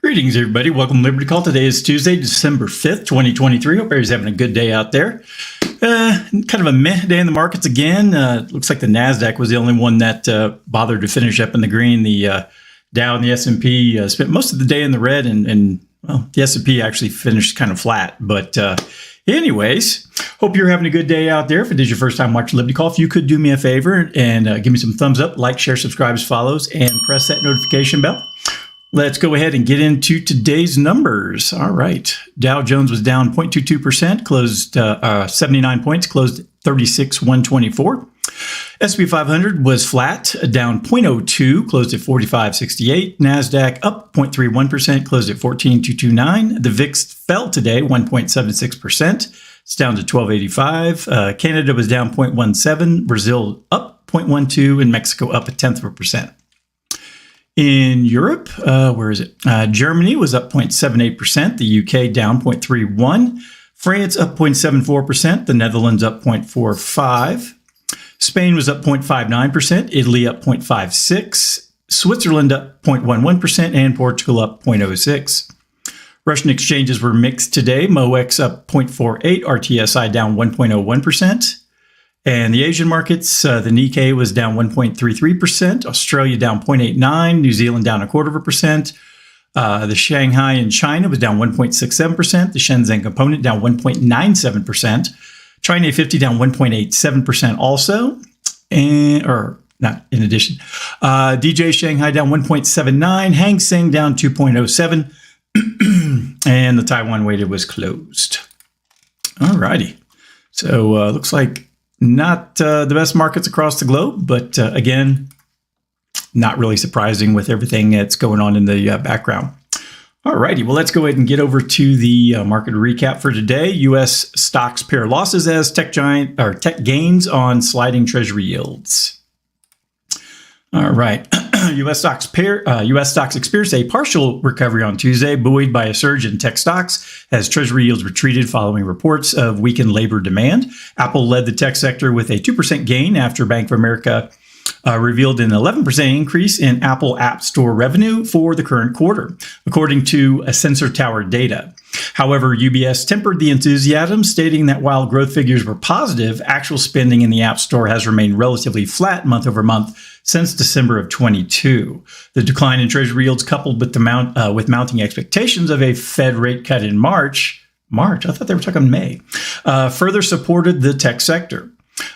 Greetings, everybody. Welcome to Liberty Call. Today is Tuesday, December 5th, 2023. Hope everybody's having a good day out there. Kind of a meh day in the markets again. Looks like the NASDAQ was the only one that bothered to finish up in the green. The Dow and the S&P spent most of the day in the red, and the S&P actually finished kind of flat. But anyways, hope you're having a good day out there. If it is your first time watching Liberty Call, if you could do me a favor and give me some thumbs up, like, share, subscribe, follows, and press that notification bell. Let's go ahead and get into today's numbers. All right. Dow Jones was down 0.22%, closed 79 points, closed 36,124. S&P 500 was flat, down 0.02, closed at 4568. NASDAQ up 0.31%, closed at 14,229. The VIX fell today 1.76%. It's down to 1285. Canada was down 0.17, Brazil up 0.12, and Mexico up 0.1%. In Europe, where is it? Germany was up 0.78%. The UK down 0.31%. France up 0.74%. The Netherlands up 0.45%. Spain was up 0.59%. Italy up 0.56%. Switzerland up 0.11%. And Portugal up 0.06%. Russian exchanges were mixed today. MOEX up 0.48%. RTSI down 1.01%. And the Asian markets, the Nikkei was down 1.33%, Australia down 0.89%, New Zealand down 0.25%. The Shanghai in China was down 1.67%, the Shenzhen Component down 1.97%, China 50 down 1.87% also, DJ Shanghai down 1.79%, Hang Seng down 2.07%, and the Taiwan weighted was closed. All righty. So looks like not the best markets across the globe, but again, not really surprising with everything that's going on in the background. All righty, well, let's go ahead and get over to the market recap for today. U.S. stocks pair losses as tech gains on sliding Treasury yields. All right, U.S. stocks experienced a partial recovery on Tuesday, buoyed by a surge in tech stocks as Treasury yields retreated following reports of weakened labor demand. Apple led the tech sector with a 2% gain after Bank of America revealed an 11% increase in Apple App Store revenue for the current quarter, according to Sensor Tower data. However, UBS tempered the enthusiasm, stating that while growth figures were positive, actual spending in the App Store has remained relatively flat month over month since December of 22. The decline in Treasury yields, coupled with with mounting expectations of a Fed rate cut in March, I thought they were talking May, further supported the tech sector.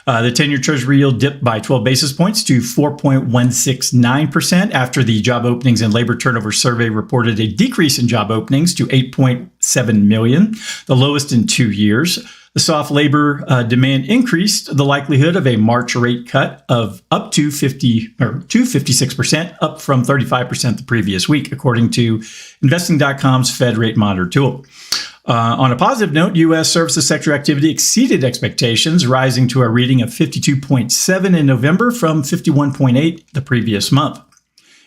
The 10-year Treasury yield dipped by 12 basis points to 4.169% after the Job Openings and Labor Turnover Survey reported a decrease in job openings to 8.7 million, the lowest in 2 years. The soft labor demand increased the likelihood of a March rate cut of up to 56%, up from 35% the previous week, according to Investing.com's Fed Rate Monitor tool. On a positive note, U.S. services sector activity exceeded expectations, rising to a reading of 52.7 in November from 51.8 the previous month.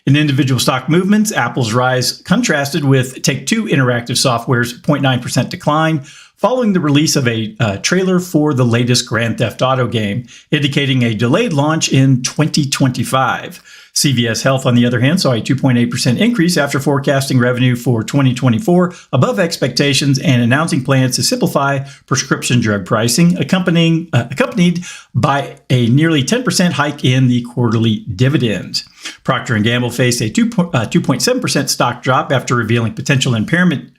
In individual stock movements, Apple's rise contrasted with Take-Two Interactive Software's 0.9% decline following the release of a trailer for the latest Grand Theft Auto game, indicating a delayed launch in 2025. CVS Health, on the other hand, saw a 2.8% increase after forecasting revenue for 2024 above expectations and announcing plans to simplify prescription drug pricing, accompanied by a nearly 10% hike in the quarterly dividend. Procter & Gamble faced a 2.7% stock drop after revealing potential impairment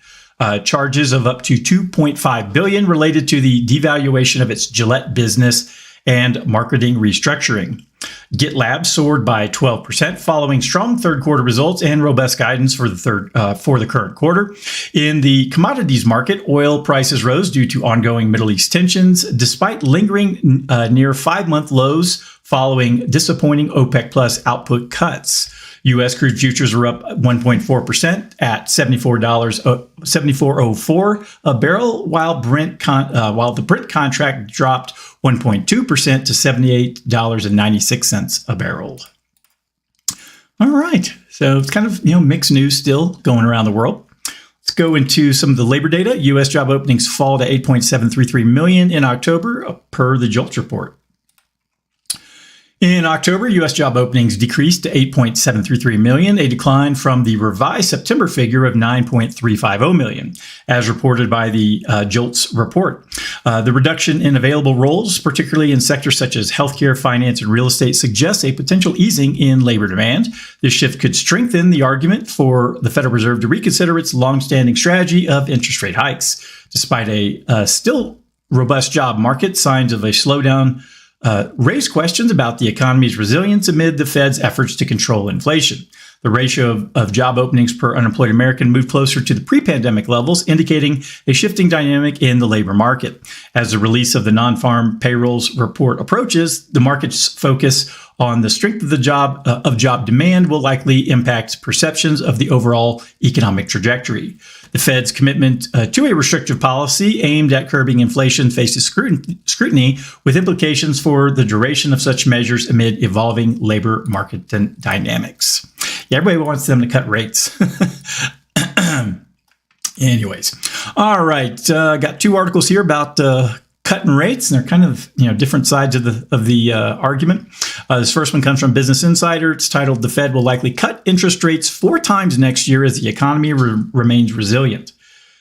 charges of up to $2.5 billion related to the devaluation of its Gillette business and marketing restructuring. GitLab soared by 12% following strong third quarter results and robust guidance for the current quarter. In the commodities market, oil prices rose due to ongoing Middle East tensions, despite lingering near 5-month lows following disappointing OPEC Plus output cuts. U.S. crude futures were up 1.4% at $74.04 a barrel, while the Brent contract dropped 1.2% to $78.96 a barrel. All right, so it's kind of mixed news still going around the world. Let's go into some of the labor data. U.S. job openings fall to 8.733 million in October, per the JOLTS report. In October, U.S. job openings decreased to 8.733 million, a decline from the revised September figure of 9.350 million, as reported by the JOLTS report. The reduction in available roles, particularly in sectors such as healthcare, finance, and real estate, suggests a potential easing in labor demand. This shift could strengthen the argument for the Federal Reserve to reconsider its longstanding strategy of interest rate hikes. Despite a still robust job market, signs of a slowdown raise questions about the economy's resilience amid the Fed's efforts to control inflation. The ratio of job openings per unemployed American moved closer to the pre-pandemic levels, indicating a shifting dynamic in the labor market. As the release of the non-farm payrolls report approaches, the market's focus on the strength of the job demand will likely impact perceptions of the overall economic trajectory. The Fed's commitment to a restrictive policy aimed at curbing inflation faces scrutiny, with implications for the duration of such measures amid evolving labor market dynamics. Yeah, everybody wants them to cut rates. Anyways, all right. Got two articles here about cutting rates, and they're kind of different sides of the argument. This first one comes from Business Insider. It's titled, "The Fed will likely cut interest rates 4 times next year as the economy remains resilient."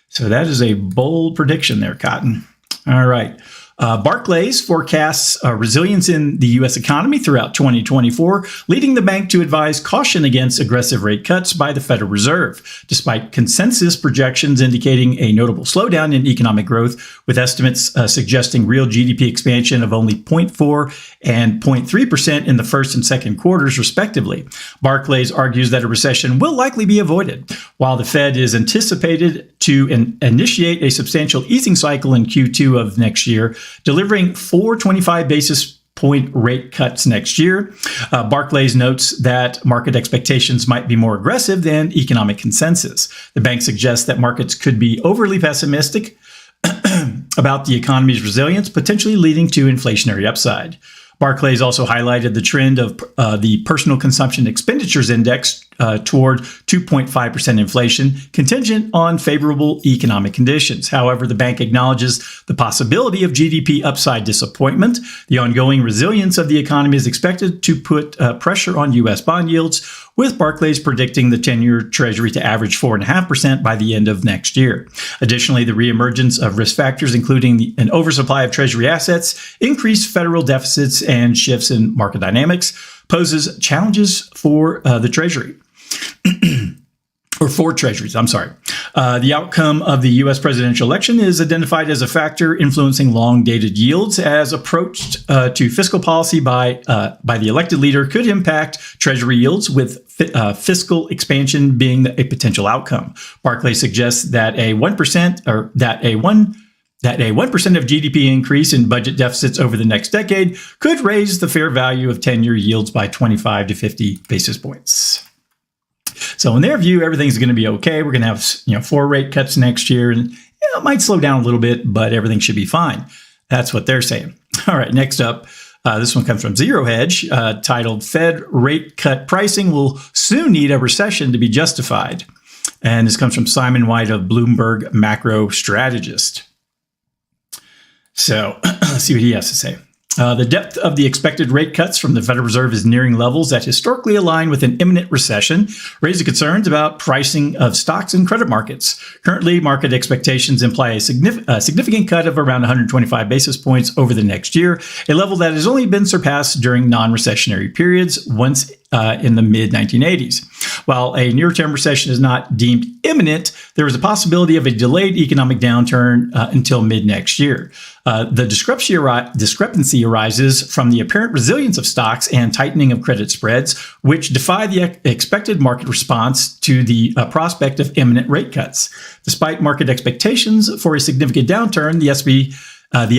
So that is a bold prediction there, Cotton. All right. Barclays forecasts resilience in the U.S. economy throughout 2024, leading the bank to advise caution against aggressive rate cuts by the Federal Reserve, despite consensus projections indicating a notable slowdown in economic growth, with estimates suggesting real GDP expansion of only 0.4 and 0.3% in the first and second quarters, respectively. Barclays argues that a recession will likely be avoided, while the Fed is anticipated to initiate a substantial easing cycle in Q2 of next year, delivering 425 basis point rate cuts next year. Barclays notes that market expectations might be more aggressive than economic consensus. The bank suggests that markets could be overly pessimistic about the economy's resilience, potentially leading to inflationary upside. Barclays also highlighted the trend of the Personal Consumption Expenditures Index toward 2.5% inflation, contingent on favorable economic conditions. However, the bank acknowledges the possibility of GDP upside disappointment. The ongoing resilience of the economy is expected to put pressure on U.S. bond yields, with Barclays predicting the 10-year Treasury to average 4.5% by the end of next year. Additionally, the reemergence of risk factors, including an oversupply of Treasury assets, increased federal deficits, and shifts in market dynamics, poses challenges for the Treasury. Or for treasuries, I'm sorry. The outcome of the U.S. presidential election is identified as a factor influencing long-dated yields, as approach to fiscal policy by the elected leader could impact Treasury yields, with fiscal expansion being a potential outcome. Barclays suggests that a 1% of GDP increase in budget deficits over the next decade could raise the fair value of 10-year yields by 25 to 50 basis points. So in their view, everything's going to be okay. We're going to have 4 rate cuts next year, and it might slow down a little bit, but everything should be fine. That's what they're saying. All right, next up, this one comes from Zero Hedge, titled, "Fed Rate Cut Pricing Will Soon Need a Recession to Be Justified." And this comes from Simon White of Bloomberg Macro Strategist. So let's see what he has to say. The depth of the expected rate cuts from the Federal Reserve is nearing levels that historically align with an imminent recession, raising concerns about pricing of stocks and credit markets. Currently, market expectations imply a significant cut of around 125 basis points over the next year, a level that has only been surpassed during non-recessionary periods once in the mid-1980s. While a near-term recession is not deemed imminent, there is a possibility of a delayed economic downturn until mid-next year. The discrepancy arises from the apparent resilience of stocks and tightening of credit spreads, which defy the expected market response to the prospect of imminent rate cuts. Despite market expectations for a significant downturn, the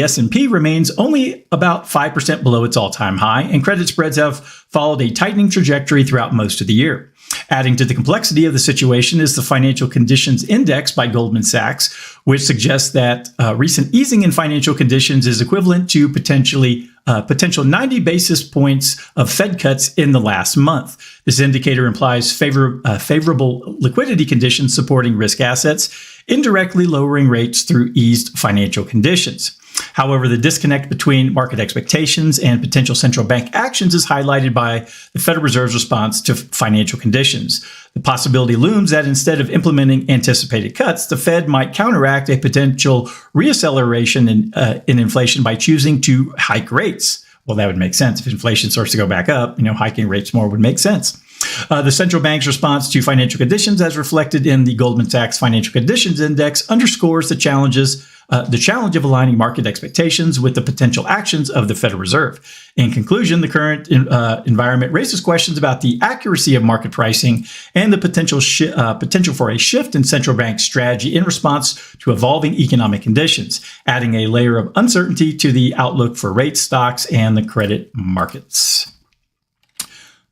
S&P remains only about 5% below its all-time high, and credit spreads have followed a tightening trajectory throughout most of the year. Adding to the complexity of the situation is the Financial Conditions Index by Goldman Sachs, which suggests that recent easing in financial conditions is equivalent to potential 90 basis points of Fed cuts in the last month. This indicator implies favorable liquidity conditions supporting risk assets, indirectly lowering rates through eased financial conditions. However, the disconnect between market expectations and potential central bank actions is highlighted by the Federal Reserve's response to financial conditions. The possibility looms that instead of implementing anticipated cuts, the Fed might counteract a potential reacceleration in inflation by choosing to hike rates. Well, that would make sense. If inflation starts to go back up, hiking rates more would make sense. The central bank's response to financial conditions, as reflected in the Goldman Sachs Financial Conditions Index, underscores the challenge of aligning market expectations with the potential actions of the Federal Reserve. In conclusion, the current environment raises questions about the accuracy of market pricing and the potential for a shift in central bank strategy in response to evolving economic conditions, adding a layer of uncertainty to the outlook for rates, stocks, and the credit markets.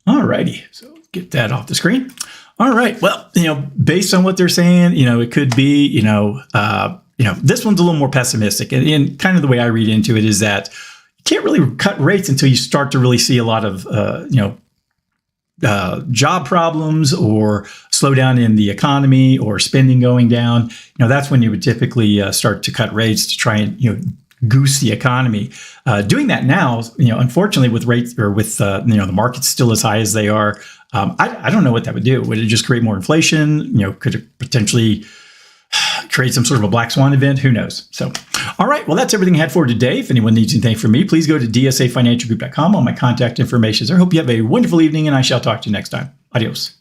All righty, so get that off the screen. All right, well, based on what they're saying, it could be, this one's a little more pessimistic. And kind of the way I read into it is that you can't really cut rates until you start to really see a lot of, job problems or slowdown in the economy or spending going down. That's when you would typically start to cut rates to try and, goose the economy. Doing that now, unfortunately, with rates or with the markets still as high as they are, I don't know what that would do. Would it just create more inflation? Could it potentially create some sort of a black swan event? Who knows? So, all right. Well, that's everything I had for today. If anyone needs anything from me, please go to dsafinancialgroup.com. All my contact information is there. I hope you have a wonderful evening, and I shall talk to you next time. Adios.